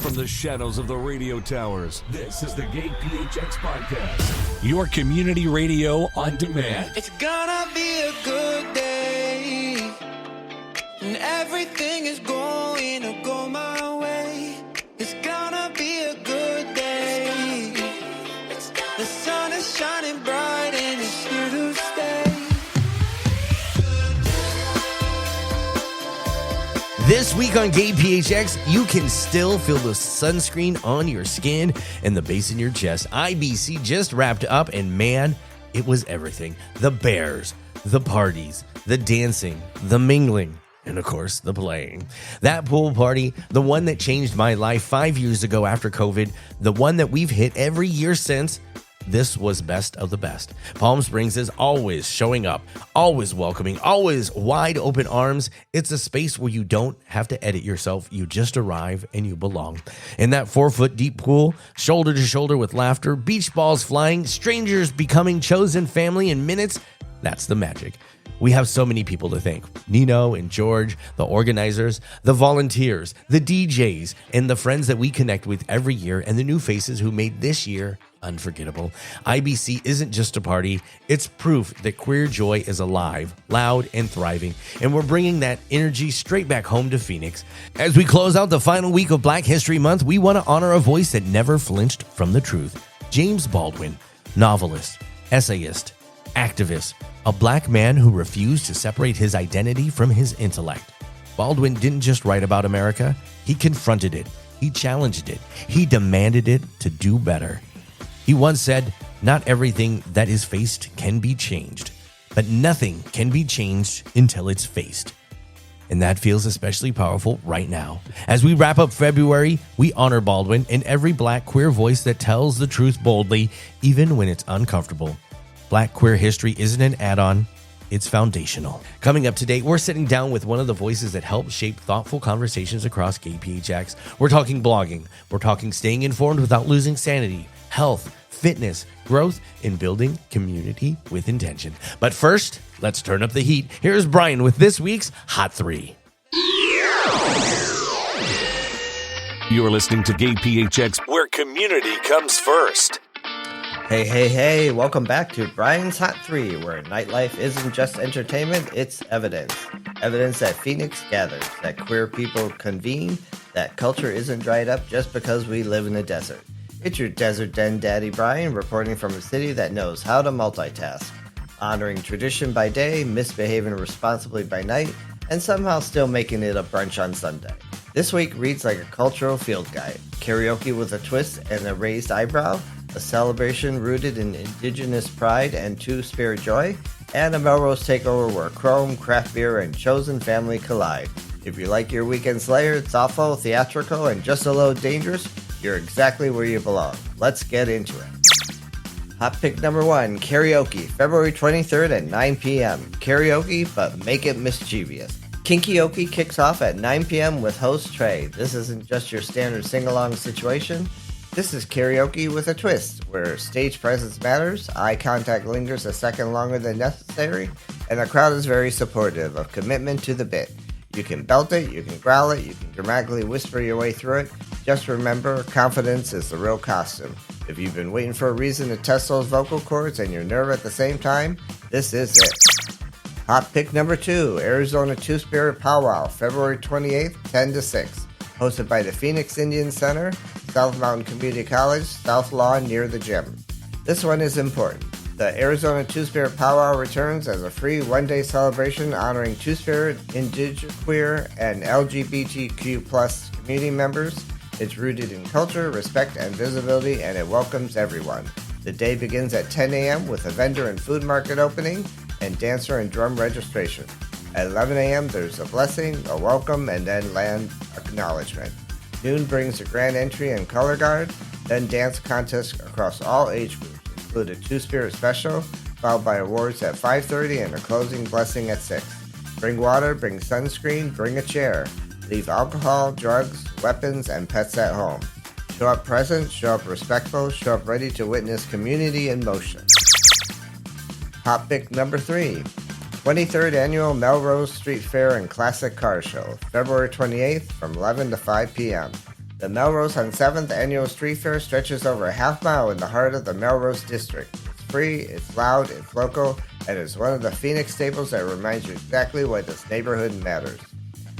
from the shadows of the radio towers. This is the GayPHX Podcast, your community radio on demand. It's gonna be a good day, and everything is going to go my way. It's gonna be a good day. The sun is shining bright and it's here to stay. This week on GayPHX, you can still feel the sunscreen on your skin and the bass in your chest. IBC just wrapped up, and man, it was everything. The bears, the parties, the dancing, the mingling, and of course, the playing. That pool party, the one that changed my life 5 years ago after COVID, the one that we've hit every year since, this was best of the best. Palm Springs is always showing up, always welcoming, always wide open arms. It's a space where you don't have to edit yourself. You just arrive and you belong. In that 4-foot deep pool, shoulder to shoulder with laughter, beach balls flying, strangers becoming chosen family in minutes, that's the magic. We have so many people to thank. Nino and George, the organizers, the volunteers, the DJs, and the friends that we connect with every year, and the new faces who made this year unforgettable. IBC isn't just a party. It's proof that queer joy is alive, loud, and thriving. And we're bringing that energy straight back home to Phoenix. As we close out the final week of Black History Month, we want to honor a voice that never flinched from the truth. James Baldwin, novelist, essayist, activist, a black man who refused to separate his identity from his intellect. Baldwin didn't just write about America. He confronted it. He challenged it. He demanded it to do better. He once said, "Not everything that is faced can be changed, but nothing can be changed until it's faced." And that feels especially powerful right now. As we wrap up February, we honor Baldwin and every black queer voice that tells the truth boldly, even when it's uncomfortable. Black queer history isn't an add-on, it's foundational. Coming up today, we're sitting down with one of the voices that help shape thoughtful conversations across GayPHX. We're talking blogging. We're talking staying informed without losing sanity, health, fitness, growth, and building community with intention. But first, let's turn up the heat. Here's Brian with this week's Hot 3. You're listening to GayPHX, where community comes first. Hey, welcome back to Brian's Hot 3, where nightlife isn't just entertainment, it's evidence. Evidence that Phoenix gathers, that queer people convene, that culture isn't dried up just because we live in a desert. It's your Desert Den Daddy Brian, reporting from a city that knows how to multitask, honoring tradition by day, misbehaving responsibly by night, and somehow still making it a brunch on Sunday. This week reads like a cultural field guide, karaoke with a twist and a raised eyebrow, a celebration rooted in indigenous pride and two-spirit joy, and a Melrose takeover where Chrome, craft beer, and chosen family collide. If you like your weekend slayer, thoughtful, theatrical, and just a little dangerous, you're exactly where you belong. Let's get into it. Hot pick number 1, karaoke, February 23rd at 9 p.m. Karaoke, but make it mischievous. Kinkyoke kicks off at 9 p.m. with host Trey. This isn't just your standard sing-along situation. This is karaoke with a twist, where stage presence matters, eye contact lingers a second longer than necessary, and the crowd is very supportive of commitment to the bit. You can belt it, you can growl it, you can dramatically whisper your way through it. Just remember, confidence is the real costume. If you've been waiting for a reason to test those vocal cords and your nerve at the same time, this is it. Hot pick number 2, Arizona Two-Spirit Powwow, February 28th, 10 to 6. Hosted by the Phoenix Indian Center, South Mountain Community College, South Lawn near the gym. This one is important. The Arizona Two-Spirit Powwow returns as a free one-day celebration honoring Two-Spirit, Indigenous, queer, and LGBTQ+ community members. It's rooted in culture, respect, and visibility, and it welcomes everyone. The day begins at 10 a.m. with a vendor and food market opening and dancer and drum registration. At 11 a.m., there's a blessing, a welcome, and then land acknowledgement. Noon brings a grand entry and color guard, then dance contests across all age groups, include a Two-Spirit special, followed by awards at 5:30 and a closing blessing at 6. Bring water, bring sunscreen, bring a chair. Leave alcohol, drugs, weapons, and pets at home. Show up present, show up respectful, show up ready to witness community in motion. Hot pick number 3. 23rd Annual Melrose Street Fair and Classic Car Show, February 28th from 11 to 5 p.m. The Melrose on 7th Annual Street Fair stretches over a half mile in the heart of the Melrose District. It's free, it's loud, it's local, and it's one of the Phoenix staples that reminds you exactly why this neighborhood matters.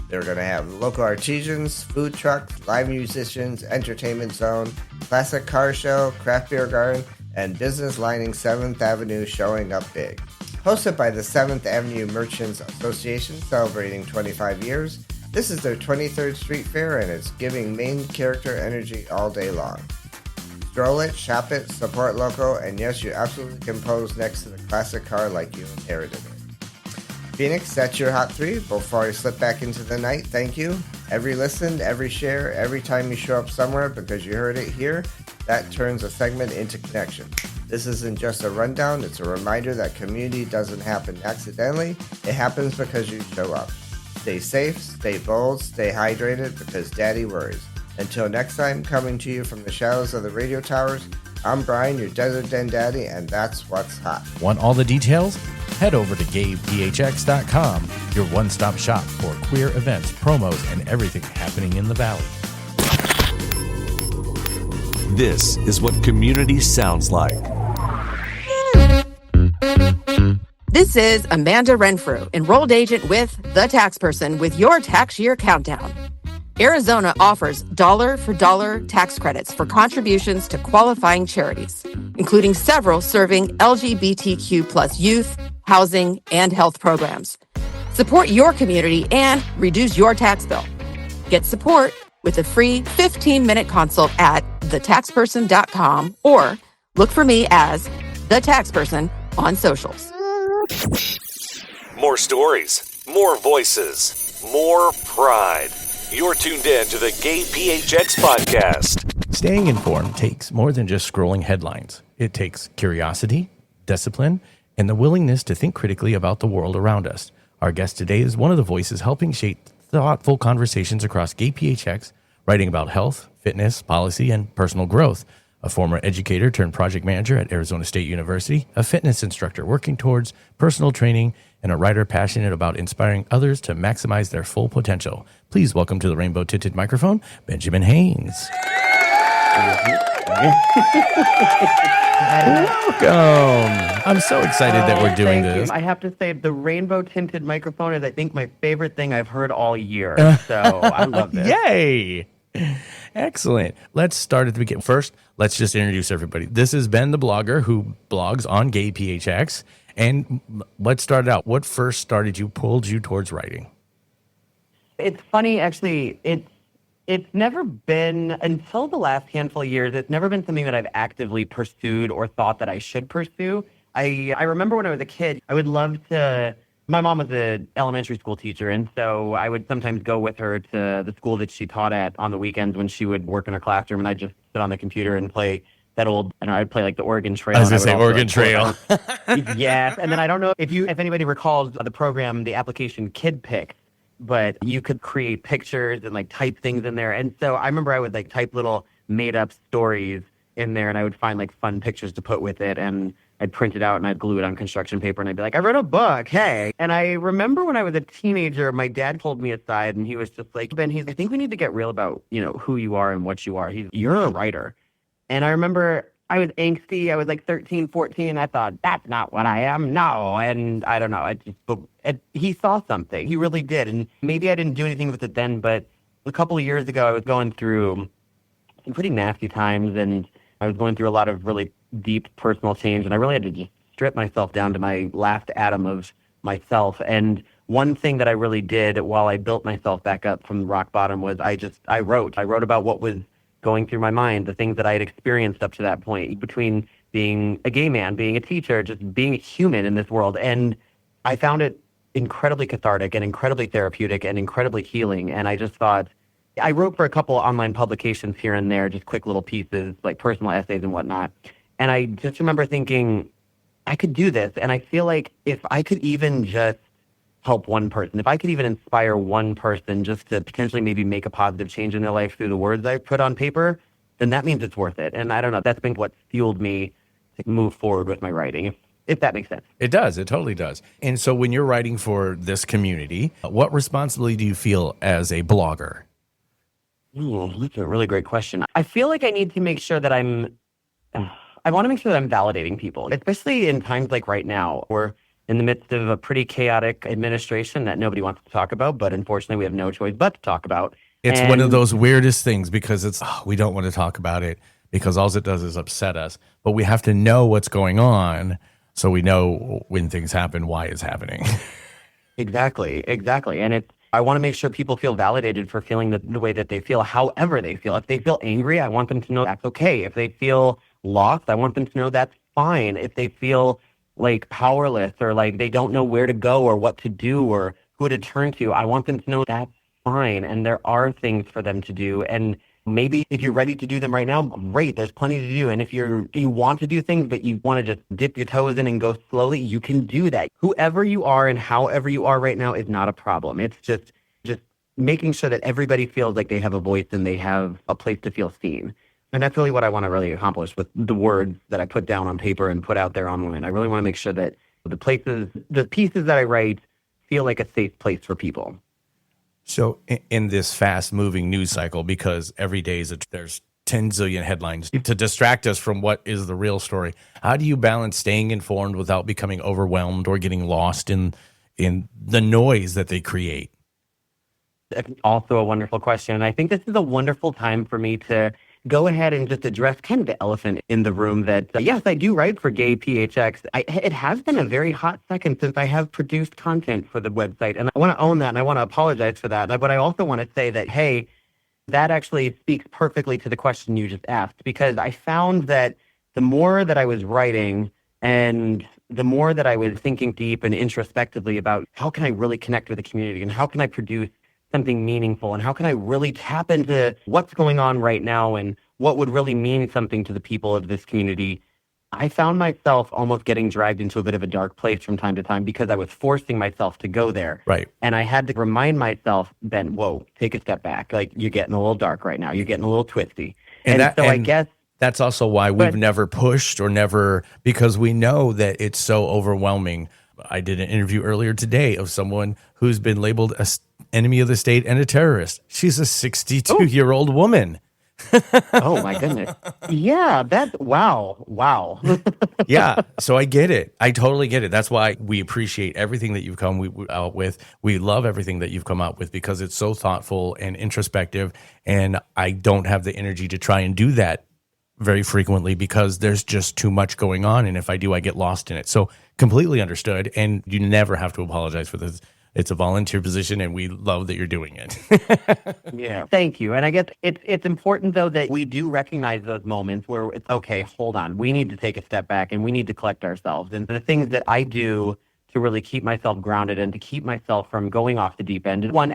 They're going to have local artisans, food trucks, live musicians, entertainment zone, classic car show, craft beer garden, and business lining 7th Avenue showing up big. Hosted by the 7th Avenue Merchants Association, celebrating 25 years, this is their 23rd Street Fair, and it's giving main character energy all day long. Stroll it, shop it, support local, and yes, you absolutely can pose next to the classic car like you inherited it. Phoenix, that's your Hot 3. Before I slip back into the night, thank you. Every listen, every share, every time you show up somewhere because you heard it here, that turns a segment into connection. This isn't just a rundown, it's a reminder that community doesn't happen accidentally, it happens because you show up. Stay safe, stay bold, stay hydrated because Daddy worries. Until next time, coming to you from the shadows of the radio towers, I'm Brian, your Desert Den Daddy, and that's what's hot. Want all the details? Head over to GayPHX.com, your one-stop shop for queer events, promos, and everything happening in the Valley. This is what community sounds like. This is Amanda Renfrew, enrolled agent with The Tax Person with your tax year countdown. Arizona offers dollar-for-dollar tax credits for contributions to qualifying charities, including several serving LGBTQ plus youth, housing, and health programs. Support your community and reduce your tax bill. Get support with a free 15-minute consult at thetaxperson.com or look for me as The Tax Person on socials. More stories, more voices, more pride. You're tuned in to the GayPHX Podcast. Staying informed takes more than just scrolling headlines. It takes curiosity, discipline, and the willingness to think critically about the world around us. Our guest today is one of the voices helping shape thoughtful conversations across GayPHX, writing about health, fitness, policy, and personal growth. A former educator turned project manager at Arizona State University, a fitness instructor working towards personal training, and a writer passionate about inspiring others to maximize their full potential. Please welcome to the rainbow-tinted microphone, Benjamin Haynes. Welcome. I'm so excited that we're doing Thank this. you. I have to say, the rainbow-tinted microphone is, I think, my favorite thing I've heard all year. So I love this. Yay! Excellent. Let's start at the beginning. First, let's just introduce everybody. This is Ben, the blogger who blogs on GayPHX. And let's start out. What first pulled you towards writing? It's funny, actually. It's never been, until the last handful of years, it's never been something that I've actively pursued or thought that I should pursue. I remember when I was a kid, I would love to. My mom was an elementary school teacher, and so I would sometimes go with her to the school that she taught at on the weekends when she would work in her classroom, and I'd just sit on the computer and play that old, and I'd play like the Oregon Trail. I was going to say Oregon Trail. Yes, and then I don't know if anybody recalls the program, the application Kid Pick, but you could create pictures and like type things in there. And so I remember I would like type little made up stories in there, and I would find like fun pictures to put with it, and I'd print it out and I'd glue it on construction paper, and I'd be like, I wrote a book, hey. And I remember when I was a teenager, my dad pulled me aside and he was just like, Ben, I think we need to get real about, who you are and what you are. You're a writer. And I remember I was angsty. I was like 13, 14. I thought, that's not what I am. No. And I don't know. He saw something. He really did. And maybe I didn't do anything with it then, but a couple of years ago, I was going through some pretty nasty times, and I was going through a lot of really deep personal change, and I really had to just strip myself down to my last atom of myself. And one thing that I really did while I built myself back up from rock bottom was I wrote about what was going through my mind, the things that I had experienced up to that point, between being a gay man, being a teacher, just being human in this world. And I found it incredibly cathartic and incredibly therapeutic and incredibly healing. And I just thought, I wrote for a couple online publications here and there, just quick little pieces, like personal essays and whatnot. And I just remember thinking, I could do this. And I feel like if I could even just help one person, if I could even inspire one person just to potentially maybe make a positive change in their life through the words I put on paper, then that means it's worth it. And I don't know, that's been what fueled me to move forward with my writing, if that makes sense. It does. It totally does. And so when you're writing for this community, what responsibility do you feel as a blogger? Ooh, that's a really great question. I feel like I need to make sure that I want to make sure that I'm validating people, especially in times like right now. We're in the midst of a pretty chaotic administration that nobody wants to talk about, but unfortunately we have no choice but to talk about. It's one of those weirdest things because we don't want to talk about it because all it does is upset us. But we have to know what's going on so we know when things happen, why it's happening. Exactly. And I want to make sure people feel validated for feeling the way that they feel, however they feel. If they feel angry, I want them to know that's okay. If they feel lost, I want them to know that's fine. If they feel like powerless or like they don't know where to go or what to do or who to turn to, I want them to know that's fine. And there are things for them to do. And maybe if you're ready to do them right now, great, there's plenty to do. And if you want to do things, but you want to just dip your toes in and go slowly, you can do that. Whoever you are and however you are right now is not a problem. It's just making sure that everybody feels like they have a voice and they have a place to feel seen. And that's really what I want to really accomplish with the words that I put down on paper and put out there online. I really want to make sure that the pieces that I write feel like a safe place for people. So in this fast-moving news cycle, because every day there's 10 zillion headlines to distract us from what is the real story, how do you balance staying informed without becoming overwhelmed or getting lost in the noise that they create? That's also a wonderful question. And I think this is a wonderful time for me to go ahead and just address kind of the elephant in the room that, yes, I do write for GayPHX. It has been a very hot second since I have produced content for the website. And I want to own that and I want to apologize for that. But I also want to say that, hey, that actually speaks perfectly to the question you just asked, because I found that the more that I was writing and the more that I was thinking deep and introspectively about how can I really connect with the community and how can I produce something meaningful and how can I really tap into what's going on right now and what would really mean something to the people of this community, I found myself almost getting dragged into a bit of a dark place from time to time because I was forcing myself to go there. Right. And I had to remind myself, Ben, whoa, take a step back. Like, you're getting a little dark right now. You're getting a little twisty. I guess that's also why we've never pushed because we know that it's so overwhelming. I did an interview earlier today of someone who's been labeled a enemy of the state and a terrorist. She's a 62-year-old woman. Oh my goodness. Yeah, wow. Yeah, so I get it. I totally get it. That's why we appreciate everything that you've come out with. We love everything that you've come out with because it's so thoughtful and introspective, and I don't have the energy to try and do that very frequently because there's just too much going on, and if I do, I get lost in it. So completely understood, and you never have to apologize for this. It's a volunteer position, and we love that you're doing it. Yeah, thank you. And I guess it's important, though, that we do recognize those moments where it's, okay, hold on, we need to take a step back, and we need to collect ourselves. And the things that I do to really keep myself grounded and to keep myself from going off the deep end, one,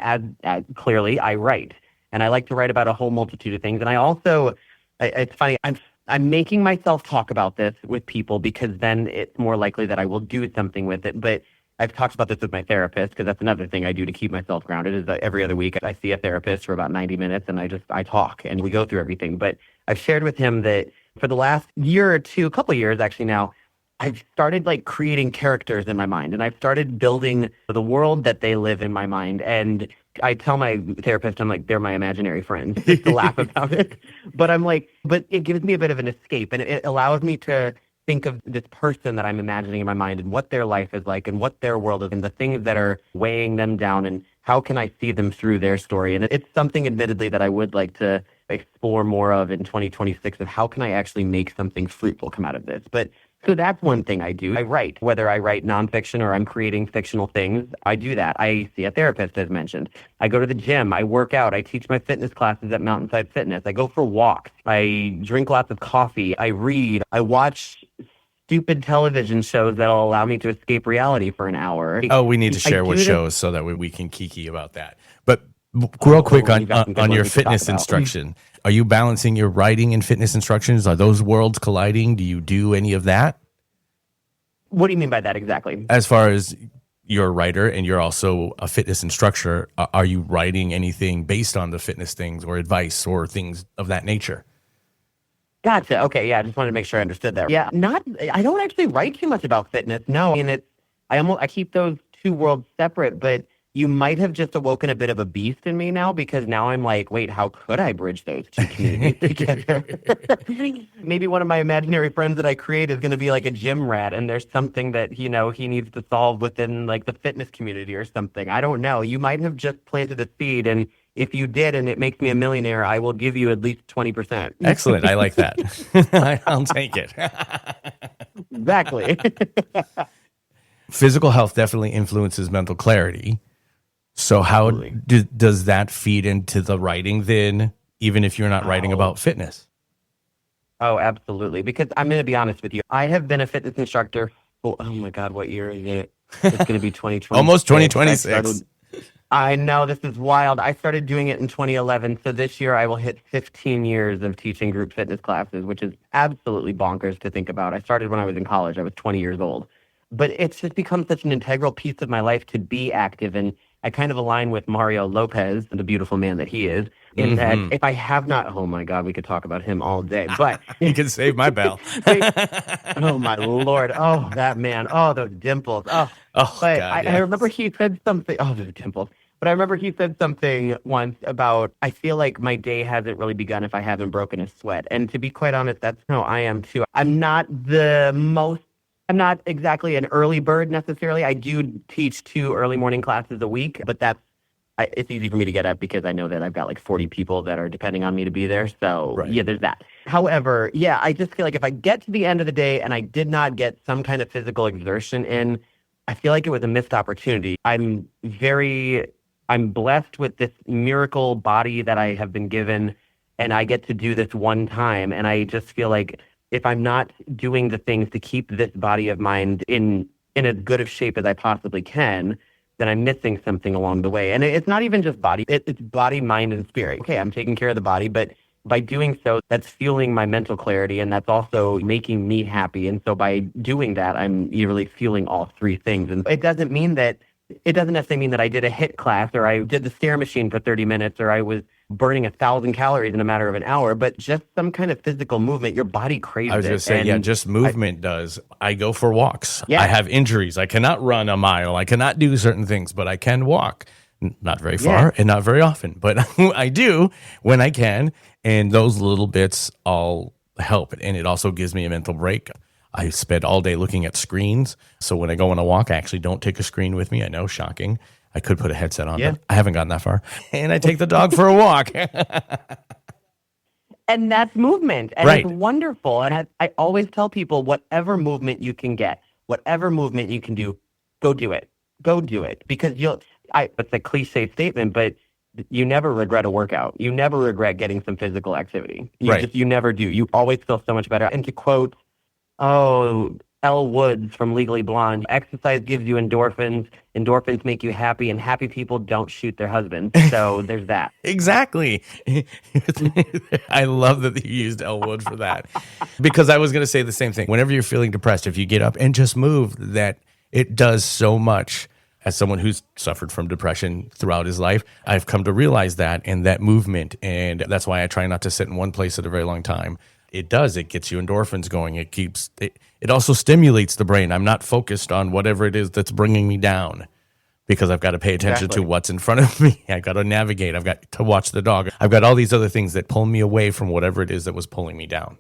clearly, I write. And I like to write about a whole multitude of things. And I also, it's funny, I'm making myself talk about this with people because then it's more likely that I will do something with it. But I've talked about this with my therapist because that's another thing I do to keep myself grounded is that every other week I see a therapist for about 90 minutes and I talk and we go through everything. But I've shared with him that for the last year or two, a couple of years actually now, I've started like creating characters in my mind and I've started building the world that they live in my mind. And I tell my therapist, I'm like, they're my imaginary friends just to laugh about it. But I'm like, but it gives me a bit of an escape and it allows me to think of this person that I'm imagining in my mind and what their life is like and what their world is and the things that are weighing them down and how can I see them through their story. And it's something admittedly that I would like to explore more of in 2026 of how can I actually make something fruitful come out of this. But so that's one thing I do. I write, whether I write nonfiction or I'm creating fictional things, I do that. I see a therapist, as mentioned. I go to the gym. I work out. I teach my fitness classes at Mountainside Fitness. I go for walks. I drink lots of coffee. I read. I watch stupid television shows that'll allow me to escape reality for an hour. Oh, we need to share what shows so that we can kiki about that. But real quick on your fitness instruction, are you balancing your writing and fitness instructions? Are those worlds colliding? Do you do any of that? What do you mean by that exactly? As far as you're a writer and you're also a fitness instructor, are you writing anything based on the fitness things or advice or things of that nature? Gotcha. Okay. Yeah. I just wanted to make sure I understood that. Yeah. I don't actually write too much about fitness. No. I mean, I keep those two worlds separate, but you might have just awoken a bit of a beast in me now, because now I'm like, wait, how could I bridge those two communities together? Maybe one of my imaginary friends that I create is going to be like a gym rat, and there's something that, you know, he needs to solve within like the fitness community or something. I don't know. You might have just planted a seed, and if you did and it makes me a millionaire, I will give you at least 20%. Excellent. I like that. I'll take it. Exactly. Physical health definitely influences mental clarity. So how does that feed into the writing then, even if you're not writing about fitness? Oh, absolutely. Because I'm going to be honest with you. I have been a fitness instructor. Oh my God, what year is it? It's going to be 2020. Almost 2026. I know, this is wild. I started doing it in 2011. So this year I will hit 15 years of teaching group fitness classes, which is absolutely bonkers to think about. I started when I was in college. I was 20 years old. But it's just become such an integral piece of my life to be active. And I kind of align with Mario Lopez, the beautiful man that he is, in that if I have not, oh my God, we could talk about him all day. But you can save my bell. Oh my Lord. Oh, that man. Oh, those dimples. Oh, but God, I remember he said something. Oh, those dimples. But I remember he said something once about, I feel like my day hasn't really begun if I haven't broken a sweat. And to be quite honest, that's how I am too. I'm not exactly an early bird necessarily. I do teach 2 early morning classes a week, but it's easy for me to get up because I know that I've got like 40 people that are depending on me to be there. So yeah, there's that. However, yeah, I just feel like if I get to the end of the day and I did not get some kind of physical exertion in, I feel like it was a missed opportunity. I'm blessed with this miracle body that I have been given, and I get to do this one time. And I just feel like if I'm not doing the things to keep this body of mine in as good of shape as I possibly can, then I'm missing something along the way. And it's not even just body, it's body, mind, and spirit. Okay, I'm taking care of the body, but by doing so, that's fueling my mental clarity, and that's also making me happy. And so by doing that, I'm really fueling all 3 things. And it doesn't necessarily mean that I did a HIIT class, or I did the stair machine for 30 minutes, or I was burning 1,000 calories in a matter of an hour, but just some kind of physical movement. Your body craves it. I was just saying, just movement does. I go for walks. Yeah. I have injuries. I cannot run a mile. I cannot do certain things, but I can walk. Not very far and not very often, but I do when I can. And those little bits all help. And it also gives me a mental break. I spend all day looking at screens. So when I go on a walk, I actually don't take a screen with me. I know, shocking. I could put a headset on, but I haven't gotten that far. And I take the dog for a walk. And that's movement. And it's wonderful. And I always tell people, whatever movement you can get, whatever movement you can do, go do it. Go do it. Because it's a cliche statement, but you never regret a workout. You never regret getting some physical activity. You never do. You always feel so much better. And to quote, Elle Woods from Legally Blonde, exercise gives you endorphins. Endorphins make you happy, and happy people don't shoot their husbands. So there's that. Exactly. I love that you used Elle Woods for that, because I was going to say the same thing. Whenever you're feeling depressed, if you get up and just move, that it does so much. As someone who's suffered from depression throughout his life, I've come to realize that, and that movement, and that's why I try not to sit in one place at a very long time. It does. It gets you endorphins going. It also stimulates the brain. I'm not focused on whatever it is that's bringing me down, because I've got to pay attention to what's in front of me. I've got to navigate. I've got to watch the dog. I've got all these other things that pull me away from whatever it is that was pulling me down.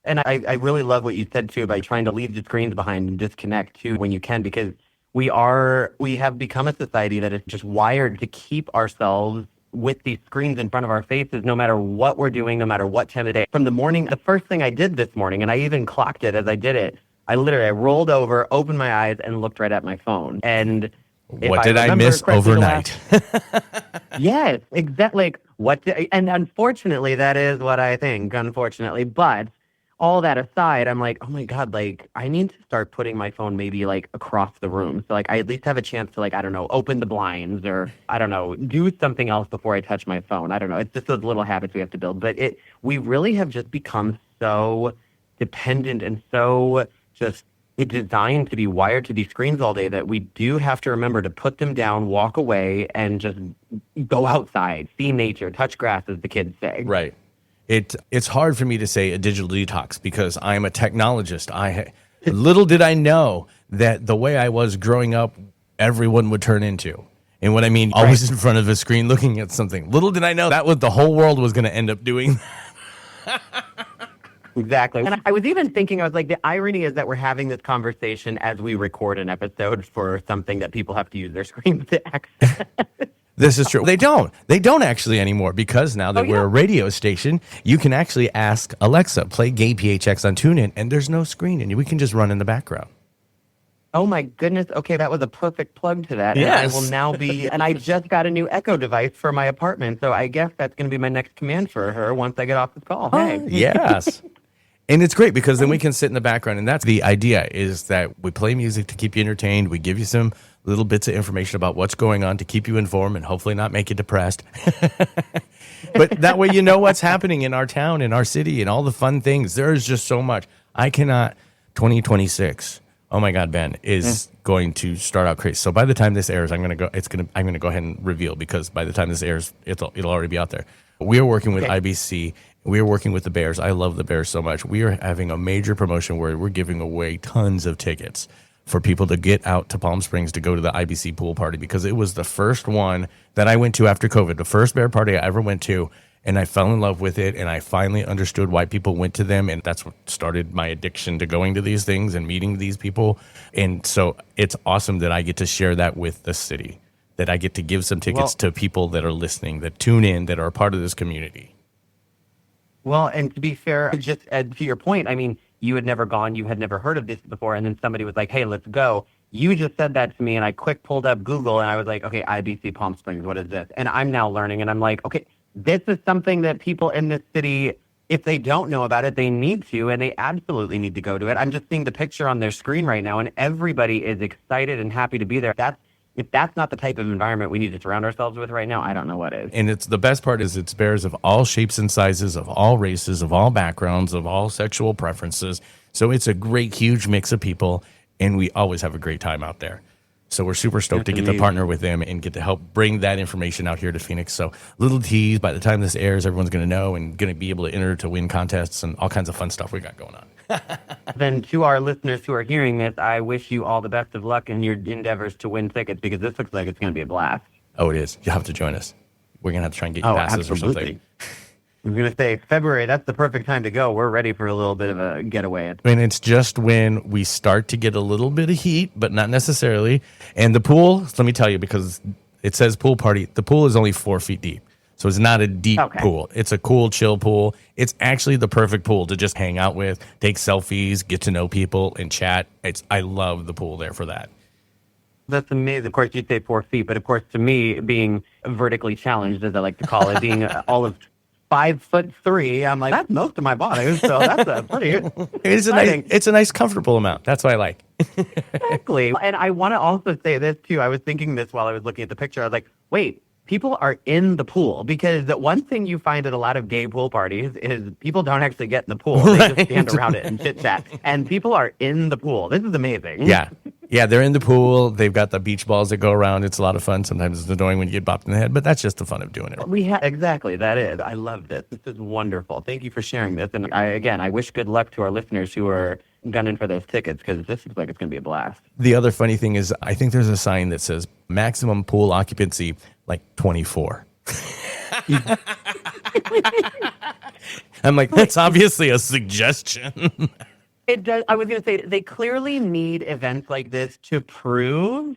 And I really love what you said too about trying to leave the screens behind and disconnect too when you can, because we have become a society that is just wired to keep ourselves with these screens in front of our faces, no matter what we're doing, no matter what time of day. From the morning, the first thing I did this morning, and I even clocked it as I did it, I rolled over, opened my eyes, and looked right at my phone. And what did I miss overnight? Yes, exactly. And unfortunately, that is what I think, unfortunately. But all that aside, I'm like, oh my God, like I need to start putting my phone maybe like across the room. So like I at least have a chance to, like, I don't know, open the blinds, or I don't know, do something else before I touch my phone. I don't know. It's just those little habits we have to build. But we really have just become so dependent and so just designed to be wired to these screens all day that we do have to remember to put them down, walk away, and just go outside, see nature, touch grass, as the kids say. Right. It's hard for me to say a digital detox because I'm a technologist. Little did I know that the way I was growing up, everyone would turn into. And what I mean, always in front of a screen looking at something. Little did I know that was the whole world was going to end up doing that. Exactly. And I was even thinking, I was like, the irony is that we're having this conversation as we record an episode for something that people have to use their screens to access. This is true. They don't actually anymore, because now that we're a radio station, you can actually ask Alexa, play GayPHX on TuneIn, and there's no screen, and we can just run in the background. Oh my goodness. Okay, that was a perfect plug to that. Yes. And I will now be, and I just got a new Echo device for my apartment, so I guess that's going to be my next command for her once I get off this call. Hey. Yes. And it's great because then we can sit in the background, and that's the idea, is that we play music to keep you entertained. We give you some little bits of information about what's going on to keep you informed and hopefully not make you depressed. But that way you know what's happening in our town, in our city, and all the fun things. There's just so much. 2026. Oh my God, Ben, is going to start out crazy. So by the time this airs, I'm gonna go ahead and reveal, because by the time this airs, it'll already be out there. We are working with IBC. We are working with the Bears. I love the Bears so much. We are having a major promotion where we're giving away tons of tickets for people to get out to Palm Springs to go to the IBC pool party, because it was the first one that I went to after COVID, the first Bear party I ever went to. And I fell in love with it, and I finally understood why people went to them, and that's what started my addiction to going to these things and meeting these people. And so it's awesome that I get to share that with the city, that I get to give some tickets to people that are listening, that tune in, that are a part of this community. Well, and to be fair, just to your point, I mean, you had never gone, you had never heard of this before, and then somebody was like, hey, let's go. You just said that to me, and I quick pulled up Google, and I was like, okay, IBC Palm Springs, what is this? And I'm now learning, and I'm like, okay, this is something that people in this city, if they don't know about it, they need to, and they absolutely need to go to it. I'm just seeing the picture on their screen right now, and everybody is excited and happy to be there. If that's not the type of environment we need to surround ourselves with right now, I don't know what is. And it's the best part is it's bears of all shapes and sizes, of all races, of all backgrounds, of all sexual preferences. So it's a great, huge mix of people, and we always have a great time out there. So we're super stoked to get to partner with them and get to help bring that information out here to Phoenix. So little tease, by the time this airs, everyone's going to know and going to be able to enter to win contests and all kinds of fun stuff we got going on. Then to our listeners who are hearing this, I wish you all the best of luck in your endeavors to win tickets, because this looks like it's going to be a blast. Oh, it is. You'll have to join us. We're going to have to try and get you passes or something. I'm going to say February, that's the perfect time to go. We're ready for a little bit of a getaway. And it's just when we start to get a little bit of heat, but not necessarily. And the pool, let me tell you, because it says pool party, the pool is only 4 feet deep. So it's not a deep pool. It's a cool, chill pool. It's actually the perfect pool to just hang out with, take selfies, get to know people, and chat. I love the pool there for that. That's amazing. Of course, you'd say 4 feet, but of course, to me, being vertically challenged, as I like to call it, being all of 5'3", I'm like, that's most of my body. So that's a pretty. It's a nice, comfortable amount. That's what I like. Exactly. And I want to also say this too. I was thinking this while I was looking at the picture. I was like, wait, people are in the pool, because the one thing you find at a lot of gay pool parties is people don't actually get in the pool. They just stand around it and chit chat. And people are in the pool. This is amazing. Yeah, they're in the pool. They've got the beach balls that go around. It's a lot of fun. Sometimes it's annoying when you get bopped in the head, but that's just the fun of doing it. Exactly, that is. I love this. This is wonderful. Thank you for sharing this. And I wish good luck to our listeners who are gunning for those tickets, because this looks like it's going to be a blast. The other funny thing is, I think there's a sign that says maximum pool occupancy, like 24. I'm like, that's obviously a suggestion. It does. I was going to say, they clearly need events like this to prove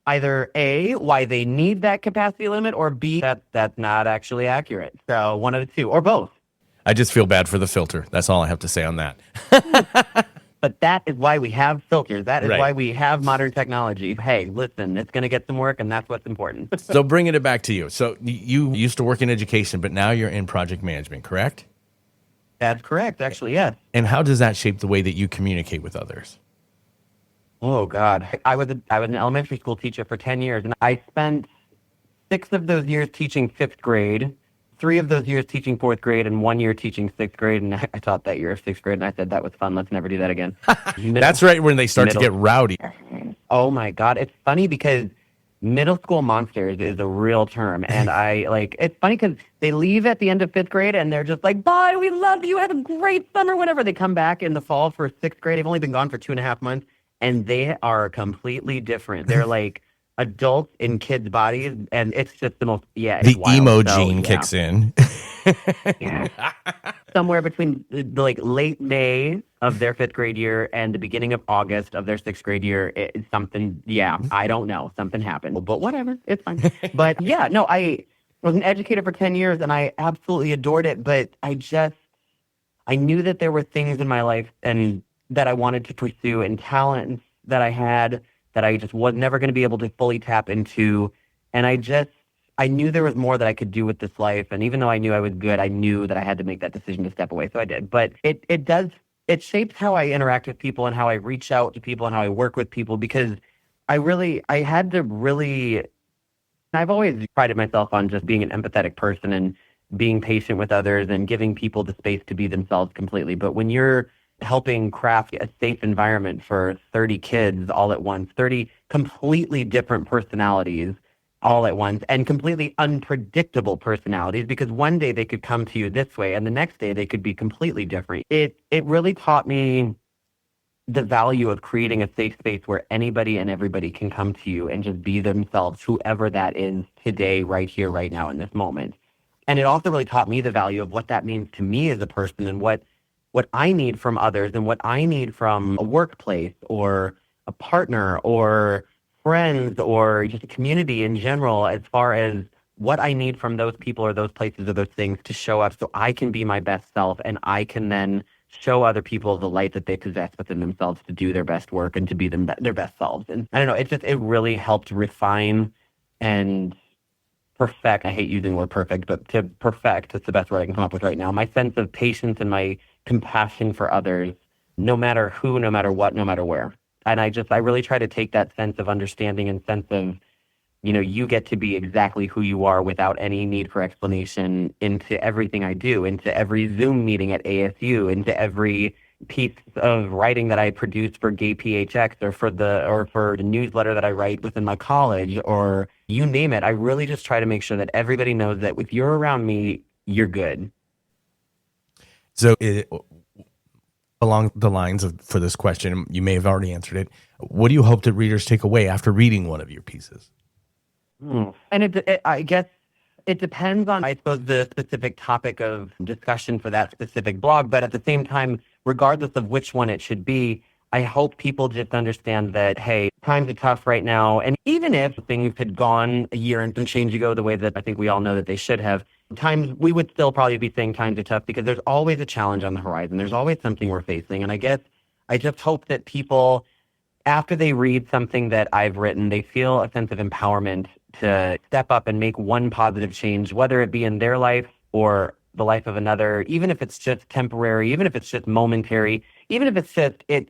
either A, why they need that capacity limit, or B, that's not actually accurate. So one of the two, or both. I just feel bad for the filter. That's all I have to say on that. But that is why we have filters. That is why we have modern technology. Hey, listen, it's going to get some work, and that's what's important. So bringing it back to you. So you used to work in education, but now you're in project management, correct? That's correct, actually, yes. And how does that shape the way that you communicate with others? Oh, God. I was an elementary school teacher for 10 years, and I spent 6 of those years teaching 5th grade, 3 of those years teaching 4th grade, and 1 year teaching 6th grade. And I taught that year of 6th grade, and I said, that was fun. Let's never do that again. That's right, when they start to get rowdy. Oh, my God. It's funny because middle school monsters is a real term. And it's funny because they leave at the end of 5th grade and they're just like, bye, we love you. Have a great summer, whatever. They come back in the fall for 6th grade. They've only been gone for 2.5 months, and they are completely different. They're like adults in kids' bodies, and it's just the most, The it's wild. emo So, gene yeah. kicks in. Yeah. Somewhere between like late May of their 5th grade year and the beginning of August of their 6th grade year, it's something, I don't know. Something happened, but whatever. It's fine. But yeah, no, I was an educator for 10 years and I absolutely adored it. But I knew that there were things in my life and that I wanted to pursue and talents that I had that I just was never going to be able to fully tap into. And I knew there was more that I could do with this life. And even though I knew I was good, I knew that I had to make that decision to step away. So I did. But it shapes how I interact with people and how I reach out to people and how I work with people, because I've always prided myself on just being an empathetic person and being patient with others and giving people the space to be themselves completely. But when you're helping craft a safe environment for 30 kids all at once, 30 completely different personalities all at once, and completely unpredictable personalities, because one day they could come to you this way and the next day they could be completely different. It really taught me the value of creating a safe space where anybody and everybody can come to you and just be themselves, whoever that is today, right here, right now, in this moment. And it also really taught me the value of what that means to me as a person and what I need from others and what I need from a workplace or a partner or friends or just a community in general, as far as what I need from those people or those places or those things to show up so I can be my best self and I can then show other people the light that they possess within themselves to do their best work and to be their best selves. And I don't know, it really helped refine and perfect. I hate using the word perfect, but to perfect, that's the best word I can come up with right now. My sense of patience and my compassion for others, no matter who, no matter what, no matter where. And I really try to take that sense of understanding and sense of, you get to be exactly who you are without any need for explanation into everything I do, into every Zoom meeting at ASU, into every piece of writing that I produce for GayPHX or for the newsletter that I write within my college, or you name it. I really just try to make sure that everybody knows that if you're around me, you're good. So along the lines of, for this question, you may have already answered it. What do you hope that readers take away after reading one of your pieces? And I guess it depends on, I suppose, the specific topic of discussion for that specific blog. But at the same time, regardless of which one it should be, I hope people just understand that, hey, times are tough right now. And even if things had gone a year and some change ago the way that I think we all know that they should have, we would still probably be saying times are tough, because there's always a challenge on the horizon. There's always something we're facing. And I guess I just hope that people, after they read something that I've written, they feel a sense of empowerment to step up and make one positive change, whether it be in their life or the life of another, even if it's just temporary, even if it's just momentary, even if it's just, it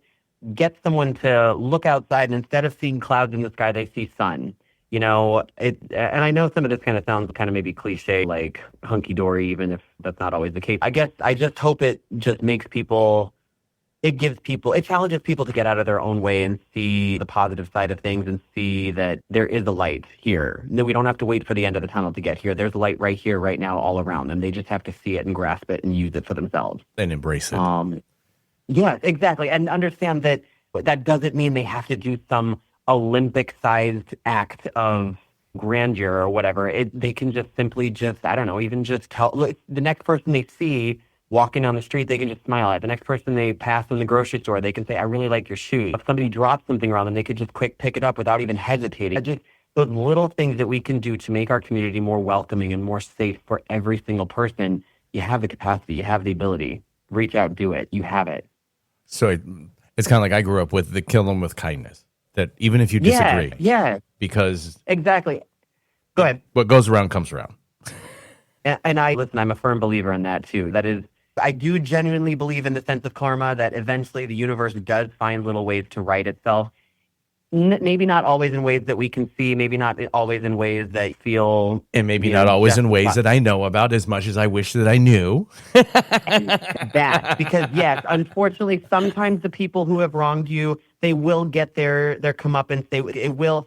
gets someone to look outside and instead of seeing clouds in the sky, they see sun. And I know some of this kind of sounds kind of maybe cliche, like hunky-dory, even if that's not always the case. I guess I just hope it just makes people, it challenges people to get out of their own way and see the positive side of things and see that there is a light here. No, we don't have to wait for the end of the tunnel to get here. There's a light right here, right now, all around them. They just have to see it and grasp it and use it for themselves. And embrace it. Yeah, exactly. And understand that doesn't mean they have to do some Olympic-sized act of grandeur or whatever. They can just simply I don't know, even just tell the next person they see walking down the street, they can just smile at. The next person they pass in the grocery store, they can say, I really like your shoes. If somebody drops something around them, they could just quick pick it up without even hesitating. Just those little things that we can do to make our community more welcoming and more safe for every single person. You have the capacity, you have the ability. Reach out, do it. You have it. So it's kind of like I grew up with the kill them with kindness. That even if you disagree. Yeah. Because. Exactly. Go ahead. What goes around comes around. And I'm a firm believer in that too. That is, I do genuinely believe in the sense of karma, that eventually the universe does find little ways to right itself. Maybe not always in ways that we can see, maybe not always in ways that feel... And maybe not always in ways that I know about as much as I wish that I knew. And that, because yes, unfortunately, sometimes the people who have wronged you, they will get their comeuppance.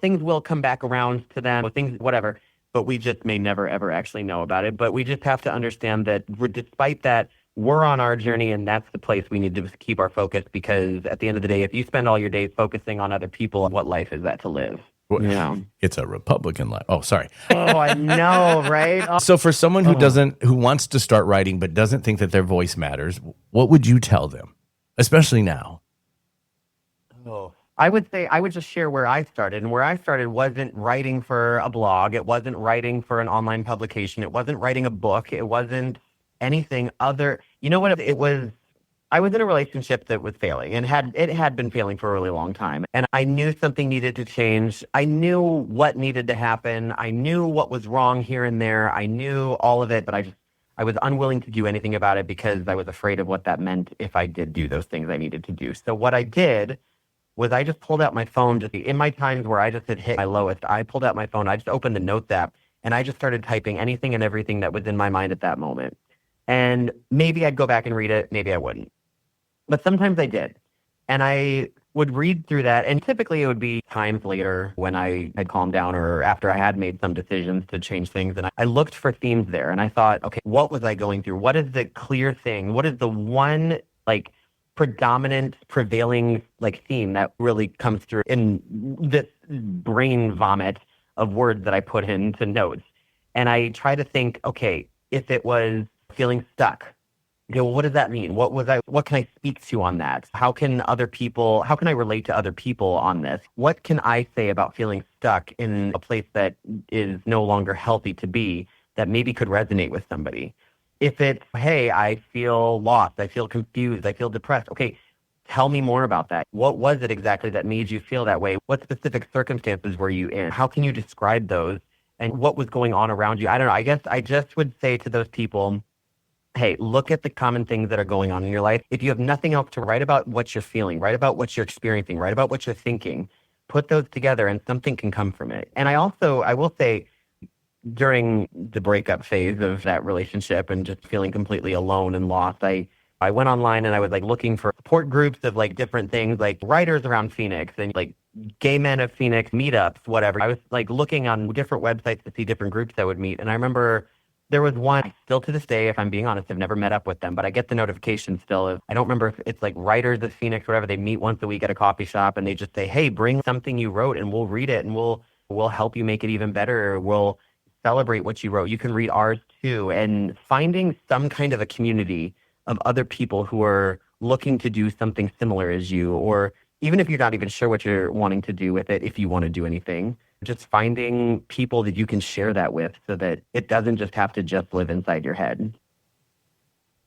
Things will come back around to them, whatever. But we just may never, ever actually know about it. But we just have to understand that despite that, we're on our journey, and that's the place we need to keep our focus, because at the end of the day, if you spend all your days focusing on other people, what life is that to live? Well, Yeah. It's a Republican life. Oh, sorry. Oh, I know, right? Oh. So for someone who wants to start writing but doesn't think that their voice matters, what would you tell them, especially now? I would say I would just share where I started. And where I started wasn't writing for a blog. It wasn't writing for an online publication. It wasn't writing a book. It wasn't anything other. You know what it was? I was in a relationship that was failing and it had been failing for a really long time. And I knew something needed to change. I knew what needed to happen. I knew what was wrong here and there. I knew all of it, but I was unwilling to do anything about it because I was afraid of what that meant if I did do those things I needed to do. So what I did was I just pulled out my phone just in my times where I just had hit my lowest. I pulled out my phone. I just opened the notes app and I just started typing anything and everything that was in my mind at that moment. And maybe I'd go back and read it. Maybe I wouldn't. But sometimes I did. And I would read through that. And typically it would be times later when I had calmed down or after I had made some decisions to change things. And I looked for themes there and I thought, okay, what was I going through? What is the clear thing? What is the one predominant prevailing theme that really comes through in this brain vomit of words that I put into notes? And I try to think, okay, if it was feeling stuck, okay, well, what does that mean? What can I speak to on that? How can I relate to other people on this? What can I say about feeling stuck in a place that is no longer healthy to be that maybe could resonate with somebody? If it's, hey, I feel lost, I feel confused, I feel depressed. Okay, tell me more about that. What was it exactly that made you feel that way? What specific circumstances were you in? How can you describe those? And what was going on around you? I don't know. I guess I just would say to those people, hey, look at the common things that are going on in your life. If you have nothing else to write about what you're feeling, write about what you're experiencing, write about what you're thinking, put those together and something can come from it. And I will say, during the breakup phase of that relationship and just feeling completely alone and lost, I went online and I was looking for support groups of different things, like writers around Phoenix and gay men of Phoenix meetups, whatever. I was looking on different websites to see different groups that would meet. And I remember there was one, still to this day, if I'm being honest, I've never met up with them, but I get the notification still. I don't remember if it's writers of Phoenix or whatever. They meet once a week at a coffee shop and they just say, hey, bring something you wrote and we'll read it and we'll help you make it even better. We'll celebrate what you wrote. You can read ours too. And finding some kind of a community of other people who are looking to do something similar as you, or even if you're not even sure what you're wanting to do with it, if you want to do anything, just finding people that you can share that with so that it doesn't just have to just live inside your head.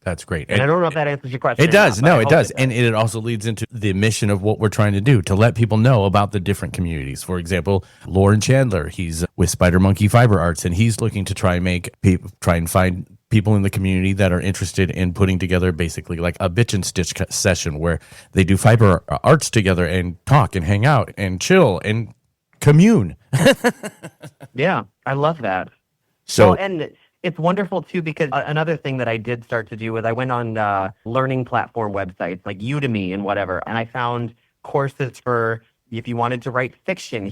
That's great. And I don't know if that answers your question. It does. No, it does. And it also leads into the mission of what we're trying to do, to let people know about the different communities. For example, Lauren Chandler, he's with Spider Monkey Fiber Arts, and he's looking to try and find people in the community that are interested in putting together basically like a bitch and stitch session where they do fiber arts together and talk and hang out and chill and commune. Yeah, I love that. So, and it's wonderful too, because another thing that I did start to do was I went on learning platform websites like Udemy and whatever, and I found courses for if you wanted to write fiction.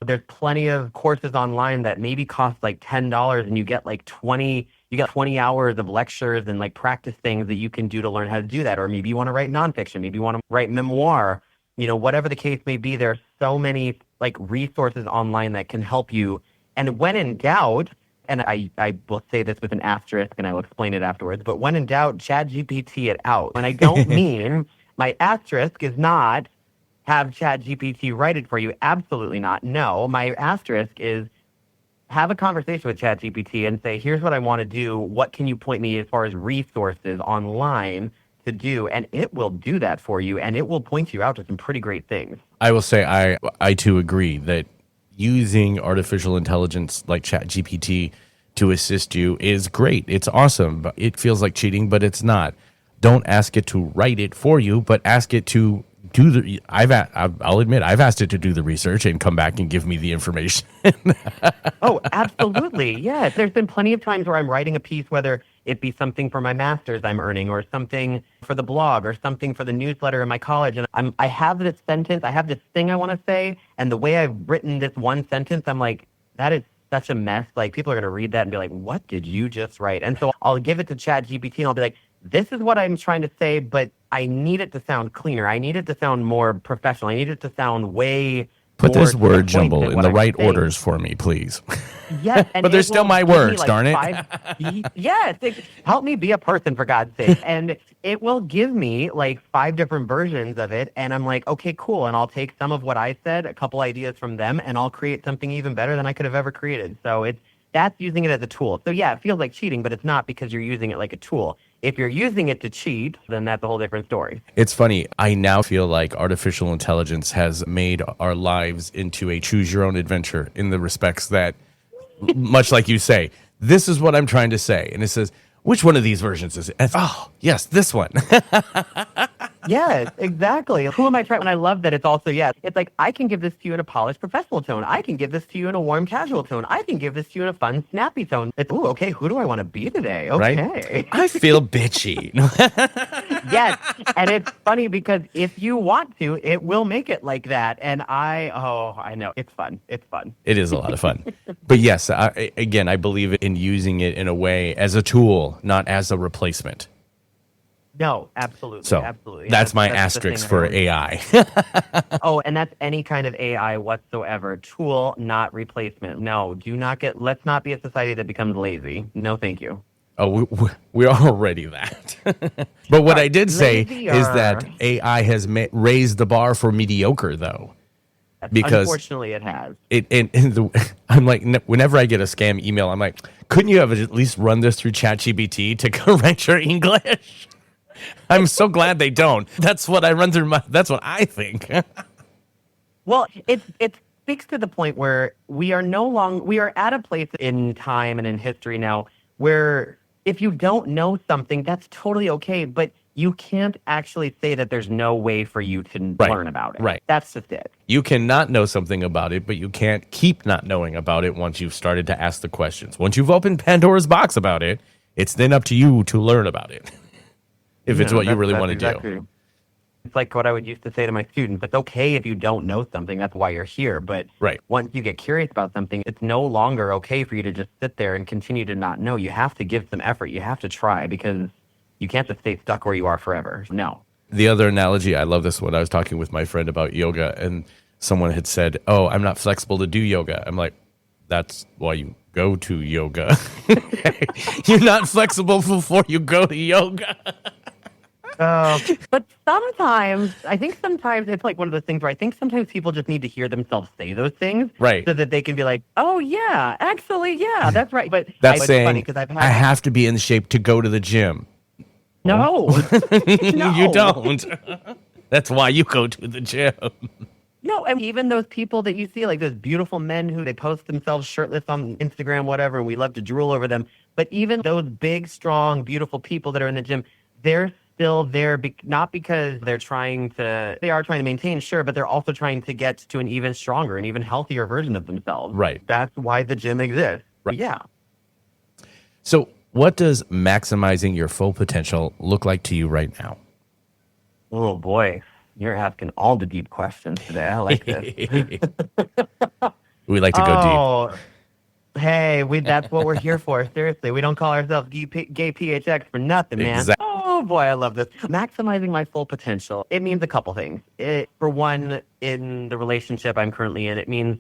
There's plenty of courses online that maybe cost $10 and you get 20 hours of lectures and practice things that you can do to learn how to do that. Or maybe you want to write nonfiction, maybe you want to write memoir, whatever the case may be. There are so many resources online that can help you. And when in doubt, and I will say this with an asterisk and I will explain it afterwards, but when in doubt, ChatGPT it out. And I don't mean my asterisk is not have ChatGPT write it for you. Absolutely not. No, my asterisk is have a conversation with ChatGPT and say, here's what I want to do. What can you point me as far as resources online to do? And it will do that for you, and it will point you out to some pretty great things. I will say I too agree that using artificial intelligence like ChatGPT to assist you is great. It's awesome. But it feels like cheating, but it's not. Don't ask it to write it for you, but ask it to do the. I'll admit I've asked it to do the research and come back and give me the information. Oh, absolutely. Yes. There's been plenty of times where I'm writing a piece, whether it be something for my master's I'm earning or something for the blog or something for the newsletter in my college. And I have this sentence, I have this thing I want to say. And the way I've written this one sentence, I'm like, that is such a mess. People are going to read that and be like, what did you just write? And so I'll give it to ChatGPT and I'll be like, this is what I'm trying to say, but I need it to sound cleaner. I need it to sound more professional. I need it to sound way Put more this to the word point jumble than in what the I'm right saying. orders for me, please. Yes, and But they're it still will my give me, words, like, darn it. Yes, help me be a person, for God's sake. And it will give me like 5 different versions of it, and I'm like, okay, cool. And I'll take some of what I said, a couple ideas from them, and I'll create something even better than I could have ever created. So that's using it as a tool. So yeah, it feels like cheating, but it's not, because you're using it like a tool. If you're using it to cheat, then that's a whole different story. It's funny. I now feel like artificial intelligence has made our lives into a choose your own adventure, in the respects that, much like you say, this is what I'm trying to say. And it says, which one of these versions is it? And, oh, yes, this one. Yes, exactly. Who am I trying? And I love that it's also, it's like, I can give this to you in a polished professional tone. I can give this to you in a warm casual tone. I can give this to you in a fun snappy tone. It's, ooh, okay, who do I want to be today? Okay. Right? I feel bitchy. Yes. And it's funny because if you want to, it will make it like that. And I know. It's fun. It's fun. It is a lot of fun. But yes, again, I believe in using it in a way as a tool, not as a replacement. No, absolutely. So absolutely. that's my the asterisk thing for I always- AI. Oh, and that's any kind of AI whatsoever. Tool, not replacement. No, let's not be a society that becomes lazy. No, thank you. Oh, we're already that. But what I did say Lazier. is that AI has raised the bar for mediocre, though. Because unfortunately, it has. I'm like, whenever I get a scam email, I'm like, couldn't you have at least run this through ChatGPT to correct your English? I'm so glad they don't. That's what I run through that's what I think. Well, it speaks to the point where we are at a place in time and in history now where if you don't know something, that's totally okay, but you can't actually say that there's no way for you to learn about it. Right. That's just it. You cannot know something about it, but you can't keep not knowing about it once you've started to ask the questions. Once you've opened Pandora's box about it, it's then up to you to learn about it. If it's what you really want to do. It's like what I would used to say to my students. It's okay if you don't know something. That's why you're here. But once you get curious about something, it's no longer okay for you to just sit there and continue to not know. You have to give some effort. You have to try, because you can't just stay stuck where you are forever. No. The other analogy, I love this one. I was talking with my friend about yoga, and someone had said, oh, I'm not flexible to do yoga. I'm like, that's why you go to yoga. You're not flexible before you go to yoga. But sometimes it's like one of those things where I think sometimes people just need to hear themselves say those things, right? So that they can be like, "Oh yeah, actually, yeah, that's right." But that's saying, funny because I have to be in shape to go to the gym. No, no. You don't. That's why you go to the gym. No, and even those people that you see, like those beautiful men who they post themselves shirtless on Instagram, whatever, and we love to drool over them. But even those big, strong, beautiful people that are in the gym, they're still there, not because they are trying to maintain, sure, but they're also trying to get to an even stronger and even healthier version of themselves. Right. That's why the gym exists. Right. Yeah. So what does maximizing your full potential look like to you right now? Oh, boy. You're asking all the deep questions today. I like this. We like to go deep. Hey, that's what we're here for. Seriously, we don't call ourselves GayPHX for nothing, man. Exactly. Oh boy, I love this. Maximizing my full potential. It means a couple things. For one, in the relationship I'm currently in, it means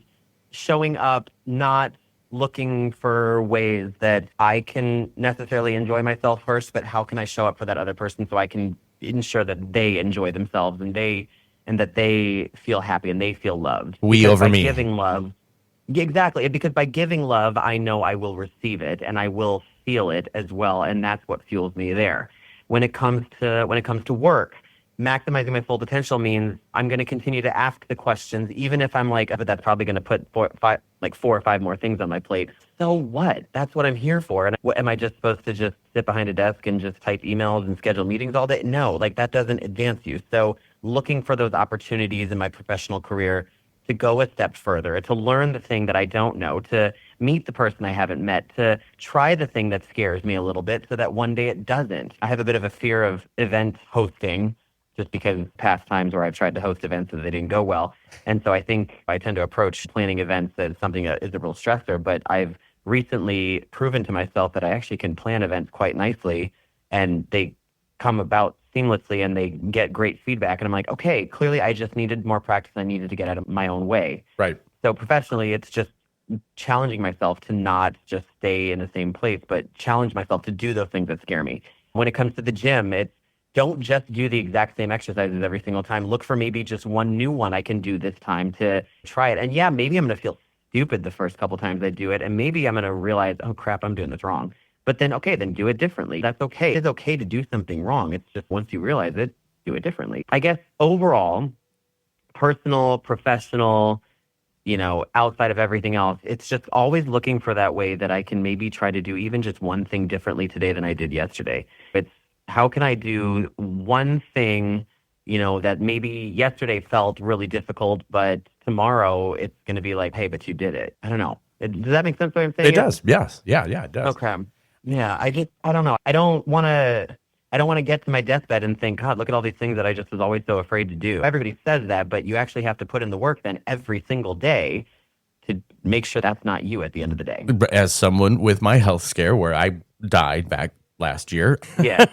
showing up, not looking for ways that I can necessarily enjoy myself first, but how can I show up for that other person so I can ensure that they enjoy themselves and that they feel happy and they feel loved. We over me. Giving love. Exactly. Because by giving love, I know I will receive it and I will feel it as well. And that's what fuels me there. When it comes to work, maximizing my full potential means I'm going to continue to ask the questions, even if I'm like, but that's probably going to put 4 or 5 more things on my plate. So what? That's what I'm here for. And am I just supposed to just sit behind a desk and just type emails and schedule meetings all day? No, that doesn't advance you. So looking for those opportunities in my professional career to go a step further, to learn the thing that I don't know, to meet the person I haven't met, to try the thing that scares me a little bit so that one day it doesn't. I have a bit of a fear of event hosting just because past times where I've tried to host events and they didn't go well. And so I think I tend to approach planning events as something that is a real stressor, but I've recently proven to myself that I actually can plan events quite nicely and they come about seamlessly and they get great feedback. And I'm like, okay, clearly I just needed more practice. I needed to get out of my own way. Right. So professionally, it's just challenging myself to not just stay in the same place, but challenge myself to do those things that scare me. When it comes to the gym, it's don't just do the exact same exercises every single time. Look for maybe just one new one I can do this time to try it. And yeah, maybe I'm going to feel stupid the first couple times I do it. And maybe I'm going to realize, oh crap, I'm doing this wrong. But then, okay, then do it differently. That's okay. It's okay to do something wrong. It's just once you realize it, do it differently. I guess overall, personal, professional, outside of everything else, it's just always looking for that way that I can maybe try to do even just one thing differently today than I did yesterday. It's how can I do one thing, that maybe yesterday felt really difficult, but tomorrow it's going to be like, hey, but you did it. I don't know. Does that make sense what I'm saying? It does. Yes. Yeah, it does. Okay. Yeah, I don't know. I don't want to get to my deathbed and think, God, look at all these things that I just was always so afraid to do. Everybody says that, but you actually have to put in the work then every single day to make sure that's not you at the end of the day. As someone with my health scare where I died back last year, yeah,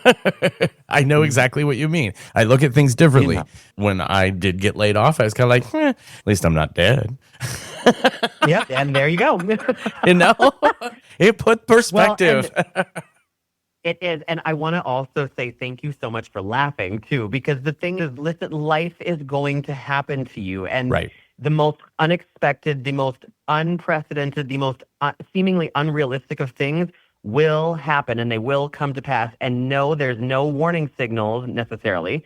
I know exactly what you mean. I look at things differently. Yeah. When I did get laid off, I was kind of like, at least I'm not dead. Yeah, and there you go. It put perspective. Well, it is. And I want to also say thank you so much for laughing, too, because the thing is, listen, life is going to happen to you. And right. The most unexpected, the most unprecedented, the most seemingly unrealistic of things will happen and they will come to pass. And no, there's no warning signals necessarily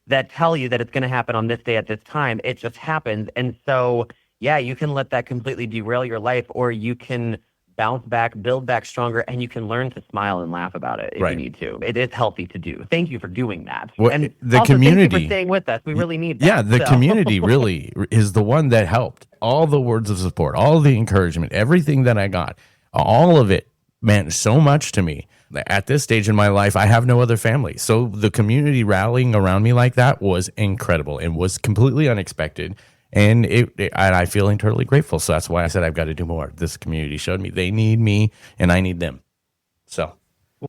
that tell you that it's going to happen on this day at this time. It just happens. And so, yeah, you can let that completely derail your life, or you can bounce back, build back stronger, and you can learn to smile and laugh about it if you need to. It is healthy to do. Thank you for doing that. Well, and the also, community, thank you for staying with us. We really need that. Yeah, the community really is the one that helped. All the words of support, all the encouragement, everything that I got, all of it meant so much to me. At this stage in my life, I have no other family. So the community rallying around me like that was incredible and was completely unexpected. And I feel internally grateful. So that's why I said I've got to do more. This community showed me they need me and I need them. So.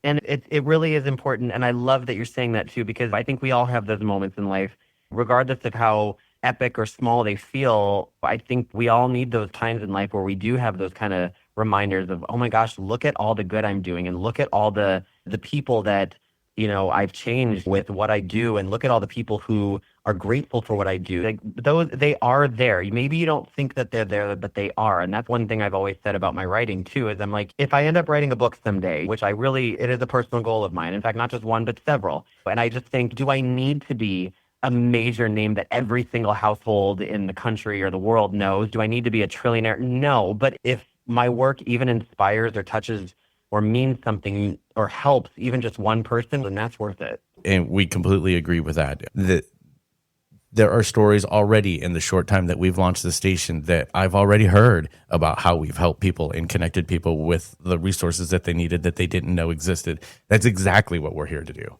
And it really is important. And I love that you're saying that too, because I think we all have those moments in life, regardless of how epic or small they feel. I think we all need those times in life where we do have those kind of reminders of, oh my gosh, look at all the good I'm doing, and look at all the people that, I've changed with what I do, and look at all the people who are grateful for what I do. Like they are there. Maybe you don't think that they're there, but they are. And that's one thing I've always said about my writing too, is I'm like, if I end up writing a book someday, which it is a personal goal of mine. In fact, not just one, but several. And I just think, do I need to be a major name that every single household in the country or the world knows? Do I need to be a trillionaire? No. But if my work even inspires or touches or means something or helps even just one person, then that's worth it. And we completely agree with that. There are stories already in the short time that we've launched the station that I've already heard about how we've helped people and connected people with the resources that they needed that they didn't know existed. That's exactly what we're here to do.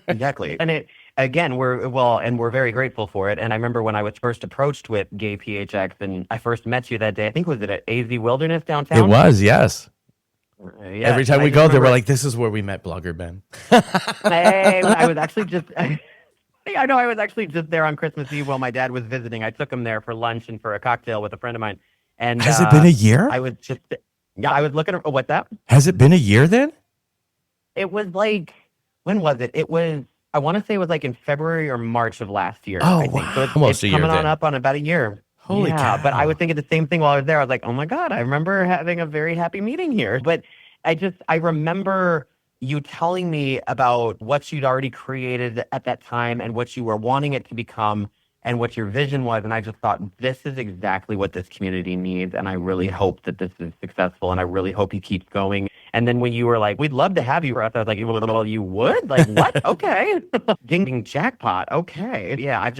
Exactly. And again, we're very grateful for it. And I remember when I was first approached with GayPHX and I first met you that day, I think was it at AZ Wilderness downtown? It was, yes. Yes, every time we go there, we're like, this is where we met Blogger Ben. Hey, I was actually just there on Christmas Eve while my dad was visiting. I took him there for lunch and for a cocktail with a friend of mine. And has it been a year? I was looking at what's that? Has it been a year then? It was like, when was it? It was, I want to say it was like in February or March of last year. Oh, I think. Wow. So it's Almost a year coming on then. up on about a year. Holy cow. But I was thinking the same thing while I was there. I was like, oh my God, I remember having a very happy meeting here. But I remember you telling me about what you'd already created at that time and what you were wanting it to become and what your vision was. And I just thought, this is exactly what this community needs. And I really hope that this is successful. And I really hope you keep going. And then when you were like, we'd love to have you for us, I was like, well, you would? Like, what? Okay. Ding jackpot. Okay. Yeah,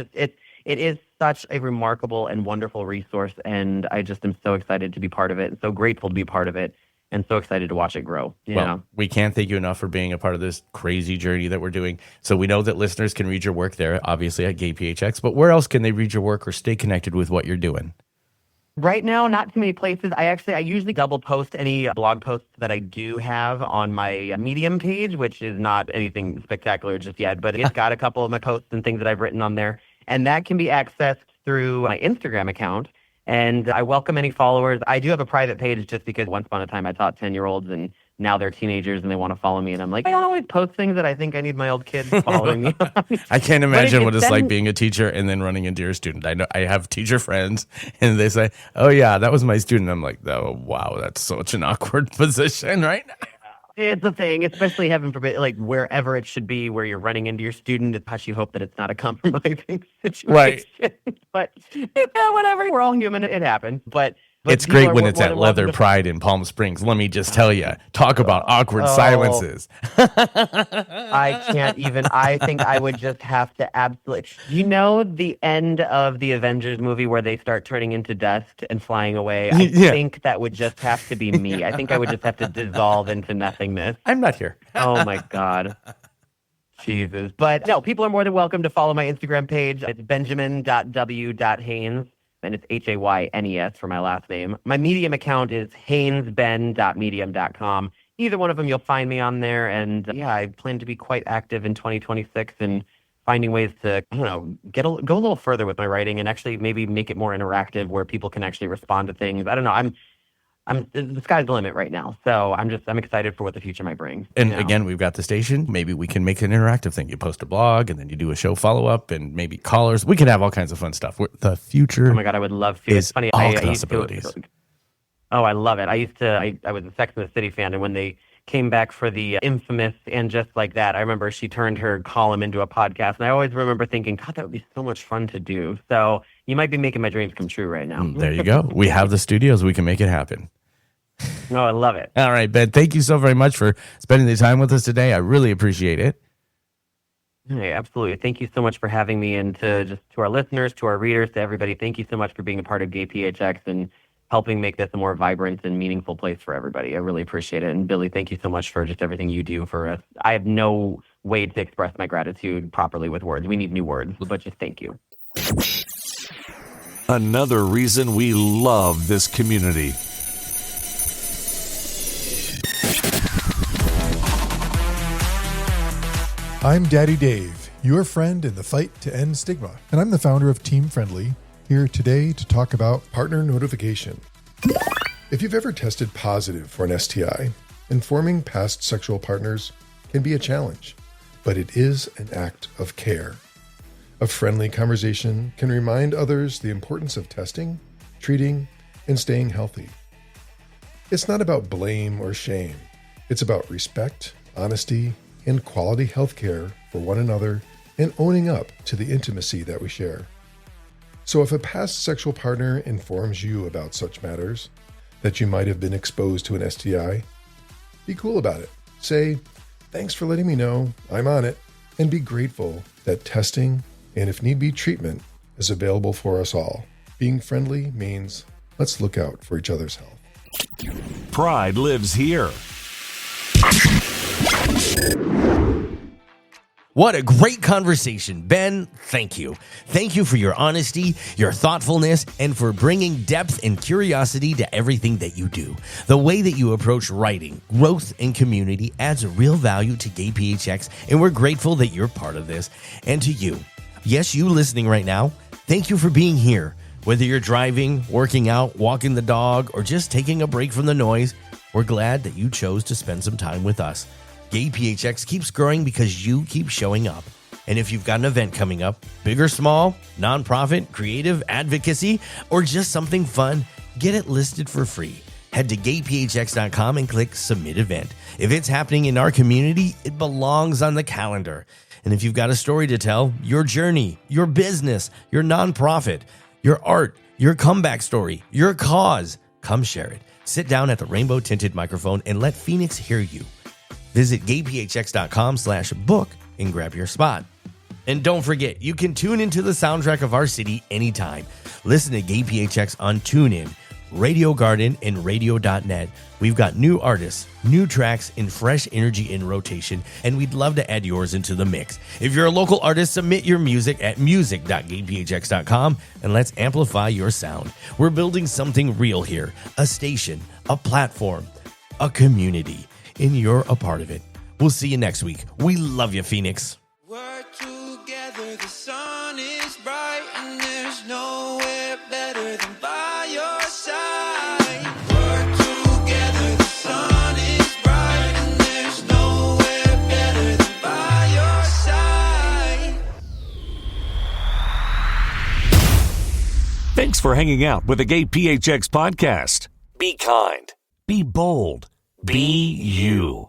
it is such a remarkable and wonderful resource. And I just am so excited to be part of it and so grateful to be part of it. And so excited to watch it grow. Well, we can't thank you enough for being a part of this crazy journey that we're doing. So we know that listeners can read your work there, obviously at GayPHX, but where else can they read your work or stay connected with what you're doing? Right now, not too many places. I usually double post any blog posts that I do have on my Medium page, which is not anything spectacular just yet, but it's got a couple of my posts and things that I've written on there. And that can be accessed through my Instagram account. And I welcome any followers. I do have a private page just because once upon a time I taught 10-year-olds and now they're teenagers and they want to follow me. And I'm like, I don't always post things that I think I need my old kids following me. I can't imagine what it's like being a teacher and then running into your student. I know I have teacher friends and they say, oh yeah, that was my student. I'm like, oh, wow, that's such an awkward position right now. It's a thing, especially heaven forbid, like wherever it should be where you're running into your student. It's how you hope that it's not a compromising situation. Right. But whatever, we're all human. It happened. But it's great when it's at Leather Pride in Palm Springs. Let me just tell you, talk about awkward silences. I can't even. I think I would just have to absolutely. You know, the end of the Avengers movie where they start turning into dust and flying away. I think that would just have to be me. I think I would just have to dissolve into nothingness. I'm not here. Oh my God. Jesus. But no, people are more than welcome to follow my Instagram page. It's benjamin.w.haynes. And it's Haynes for my last name. My Medium account is haynesben.medium.com. Either one of them, you'll find me on there. And yeah, I plan to be quite active in 2026 and finding ways to, I don't know, go a little further with my writing and actually maybe make it more interactive where people can actually respond to things. I don't know. I'm the sky's the limit right now. So I'm excited for what the future might bring. And again, we've got the station. Maybe we can make an interactive thing. You post a blog and then you do a show follow-up and maybe callers. We can have all kinds of fun stuff. The future. Oh my God, I would love to. It's funny. All possibilities. I love it. I was a Sex and the City fan, and when they came back for the infamous And Just Like That, I remember she turned her column into a podcast, and I always remember thinking, God, that would be so much fun to do. So you might be making my dreams come true right now. There you go. We have the studios. We can make it happen. Oh, I love it. All right, Ben, thank you so very much for spending the time with us today. I really appreciate it. Hey, absolutely. Thank you so much for having me, and to our listeners, to our readers, to everybody, thank you so much for being a part of GayPHX and helping make this a more vibrant and meaningful place for everybody. I really appreciate it. And Billy, thank you so much for just everything you do for us. I have no way to express my gratitude properly with words. We need new words, but just thank you. Another reason we love this community. I'm Daddy Dave, your friend in the fight to end stigma, and I'm the founder of Team Friendly, here today to talk about partner notification. If you've ever tested positive for an STI, informing past sexual partners can be a challenge, but it is an act of care. A friendly conversation can remind others the importance of testing, treating, and staying healthy. It's not about blame or shame. It's about respect, honesty, and quality health care for one another and owning up to the intimacy that we share. So if a past sexual partner informs you about such matters, that you might have been exposed to an STI, be cool about it. Say, thanks for letting me know, I'm on it, and be grateful that testing, and if need be treatment, is available for us all. Being friendly means let's look out for each other's health. Pride lives here. What a great conversation. Ben, thank you. Thank you for your honesty, your thoughtfulness, and for bringing depth and curiosity to everything that you do. The way that you approach writing, growth, and community adds a real value to GayPHX, and we're grateful that you're part of this. And to you, yes, you listening right now, thank you for being here. Whether you're driving, working out, walking the dog, or just taking a break from the noise, we're glad that you chose to spend some time with us. GayPHX keeps growing because you keep showing up. And if you've got an event coming up, big or small, nonprofit, creative, advocacy, or just something fun, get it listed for free. Head to gayphx.com and click Submit Event. If it's happening in our community, it belongs on the calendar. And if you've got a story to tell, your journey, your business, your nonprofit, your art, your comeback story, your cause, come share it. Sit down at the rainbow-tinted microphone and let Phoenix hear you. Visit gayphx.com/book and grab your spot. And don't forget, you can tune into the soundtrack of our city anytime. Listen to GayPHX on TuneIn, Radio Garden, and radio.net. We've got new artists, new tracks, and fresh energy in rotation, and we'd love to add yours into the mix. If you're a local artist, submit your music at music.gayphx.com and let's amplify your sound. We're building something real here, a station, a platform, a community, and you're a part of it. We'll see you next week. We love you, Phoenix. We're together, the sun is bright, and there's nowhere better than by your side. We're together, the sun is bright, and there's nowhere better than by your side. Thanks for hanging out with the GayPHX Podcast. Be kind. Be bold. Be you.